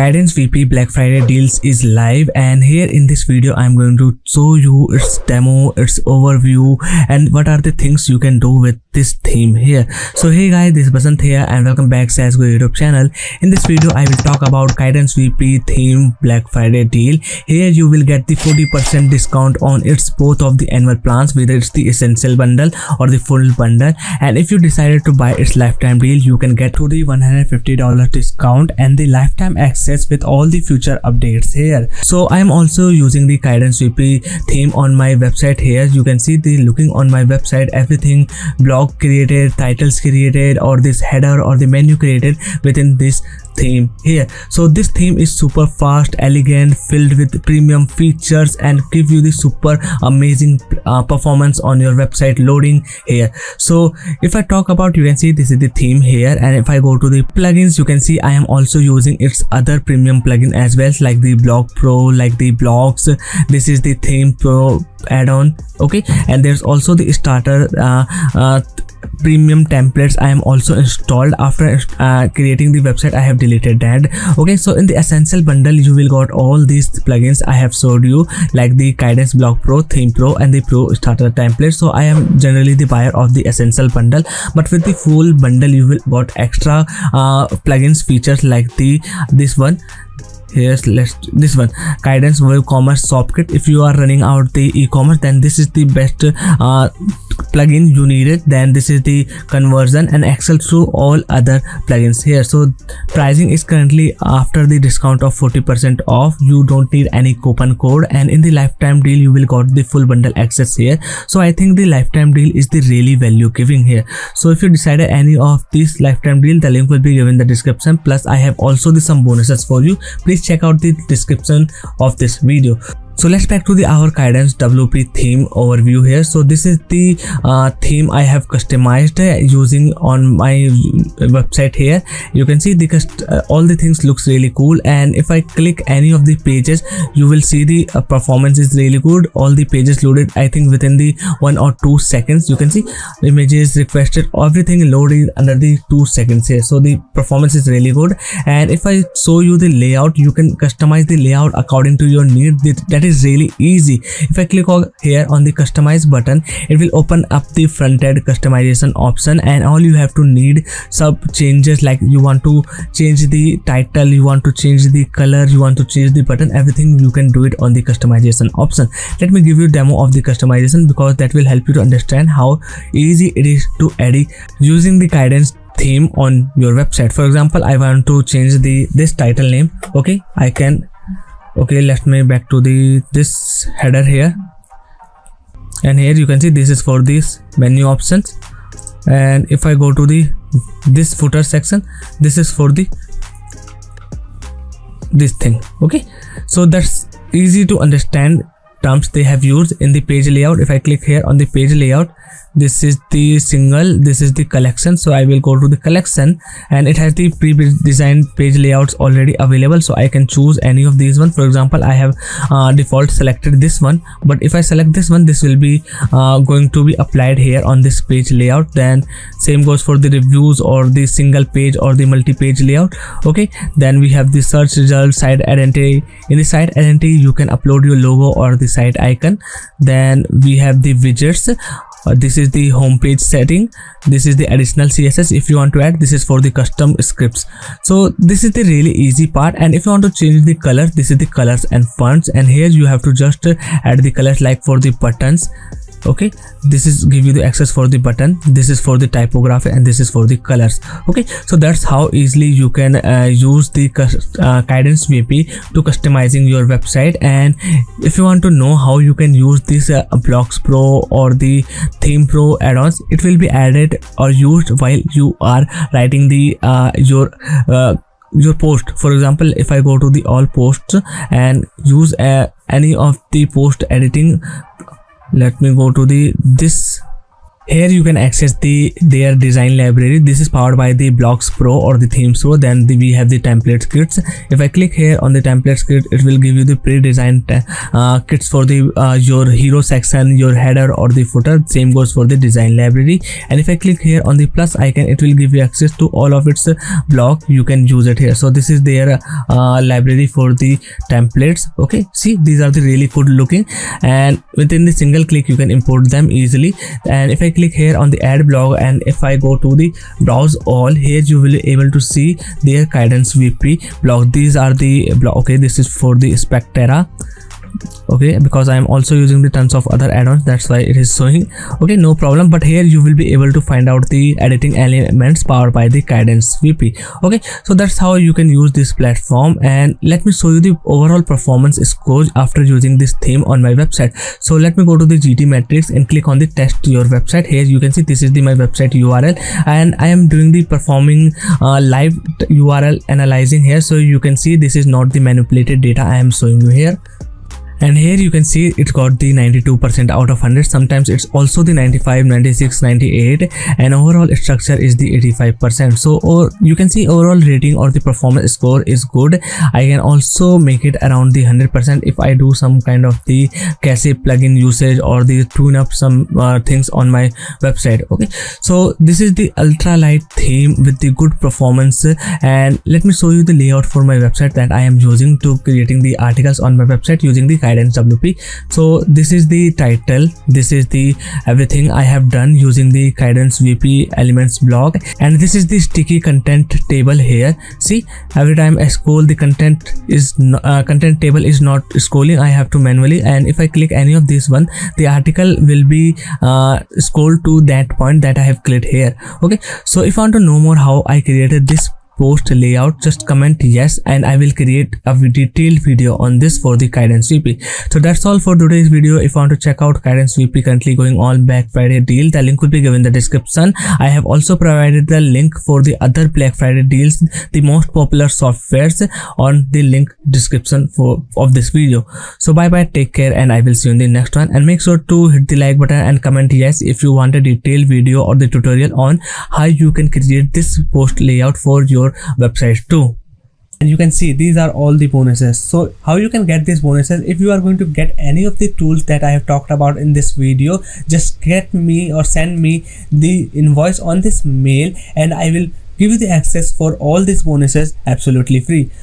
Kadence WP Black Friday deals is live, and here in this video I'm going to show you its demo, its overview, and what are the things you can do with this theme here. So hey guys, this is Basant here and welcome back to Go YouTube channel. In this video I will talk about Kadence WP theme Black Friday deal. Here you will get the 40% discount on its both of the annual plans, whether it's the essential bundle or the full bundle, and if you decided to buy its lifetime deal you can get to the $150 discount and the lifetime access with all the future updates here. So I am also using the Kadence WP theme on my website. Here you can see the looking on my website, everything blog created, titles created, or this header or the menu created within this theme here. So this theme is super fast, elegant, filled with premium features and give you the super amazing performance on your website loading here. So if I talk about, you can see this is the theme here, and if I go to the plugins you can see I am also using its other premium plugin as well, like the blog pro, like the blogs. This is the theme pro add-on, okay, and there's also the starter premium templates I am also installed. After creating the website I have deleted that, okay. So in the essential bundle you will got all these plugins I have showed you, like the Kadence blog pro, theme pro, and the pro starter template. So I am generally the buyer of the essential bundle, but with the full bundle you will got extra plugins features like this one. Here's this one, Kadence WooCommerce Shop Kit. If you are running out the e-commerce, then this is the best plugin you needed. Then this is the conversion and Excel through all other plugins here. So pricing is currently after the discount of 40% off. You don't need any coupon code, and in the lifetime deal you will got the full bundle access here. So I think the lifetime deal is the really value giving here. So if you decided any of this lifetime deal, the link will be given in the description. Plus I have also some bonuses for you. Please check out the description of this video. So let's back to our Kadence WP theme overview here. So this is the theme I have customized using on my website here. You can see the all the things looks really cool, and if I click any of the pages you will see the performance is really good. All the pages loaded I think within the 1 or 2 seconds. You can see images requested, everything loaded under the 2 seconds here. So the performance is really good, and if I show you the layout, you can customize the layout according to your need. That is really easy. If I click here on the customize button, it will open up the front-end customization option, and all you have to need sub changes, like you want to change the title, you want to change the color, you want to change the button, everything you can do it on the customization option. Let me give you a demo of the customization because that will help you to understand how easy it is to edit using the Kadence theme on your website. For example, I want to change this title name, okay, I can. Okay, let me back to this header here, and here you can see this is for these menu options, and if I go to this footer section, this is for this thing, okay. So that's easy to understand terms they have used in the page layout. If I click here on the page layout, this is the single, this is the collection. So I will go to the collection, and it has the pre-designed page layouts already available, so I can choose any of these one. For example, I have default selected this one, but if I select this one, this will be going to be applied here on this page layout. Then same goes for the reviews or the single page or the multi-page layout, okay. Then we have the search result, site identity. In the site identity you can upload your logo or the site icon. Then we have the widgets. This is the homepage setting. This is the additional CSS if you want to add. This is for the custom scripts. So this is the really easy part, and if you want to change the colors, this is the colors and fonts, and here you have to just add the colors, like for the buttons, okay. This is give you the access for the button, this is for the typography, and this is for the colors, okay. So that's how easily you can use the Kadence WP to customizing your website. And if you want to know how you can use this blogs pro or the theme pro add-ons, it will be added or used while you are writing the your post. For example, if I go to the all posts and use any of the post editing, let me go to this Here you can access their design library. This is powered by the Blocks Pro or the Themes Pro. Then we have the template kits. If I click here on the templates kit, it will give you the pre-designed kits for the your hero section, your header or the footer. Same goes for the design library. And if I click here on the plus icon, it will give you access to all of its block. You can use it here. So this is their library for the templates. Okay, see, these are the really good looking, and within the single click you can import them easily. And if I click here on the add blog, and if I go to the browse all, here you will be able to see their Kadence WP blog. These are the blog. Okay, this is for the Spectra. Okay, because I am also using the tons of other add-ons, that's why it is showing. Okay, no problem. But here you will be able to find out the editing elements powered by the Kadence WP. Okay, so that's how you can use this platform. And let me show you the overall performance scores after using this theme on my website. So let me go to the GT metrics and click on the test your website. Here you can see this is my website URL, and I am doing the performing live URL analyzing here. So you can see this is not the manipulated data I am showing you here. And here you can see it got the 92% out of 100. Sometimes it's also the 95, 96, 98, and overall structure is the 85%. So or you can see overall rating or the performance score is good. I can also make it around the 100% if I do some kind of the cache plugin usage or the tune up some things on my website. Okay, so this is the ultra light theme with the good performance. And let me show you the layout for my website that I am using to creating the articles on my website using the Kadence WP. So this is the title, this is the everything I have done using the Kadence WP elements blog, and this is the sticky content table here. See, every time I scroll, the content table is not scrolling. I have to manually, and if I click any of these one, the article will be scrolled to that point that I have clicked here. Okay, so if I want to know more how I created this post layout, just comment yes, and I will create a detailed video on this for the Kadence WP. So that's all for today's video. If you want to check out Kadence WP currently going on Black Friday deal, the link will be given in the description. I have also provided the link for the other Black Friday deals, the most popular softwares, on the link description of this video. So bye bye, take care, and I will see you in the next one. And make sure to hit the like button and comment yes if you want a detailed video or the tutorial on how you can create this post layout for your website too. And you can see these are all the bonuses. So how you can get these bonuses: if you are going to get any of the tools that I have talked about in this video, just get me or send me the invoice on this mail, and I will give you the access for all these bonuses absolutely free.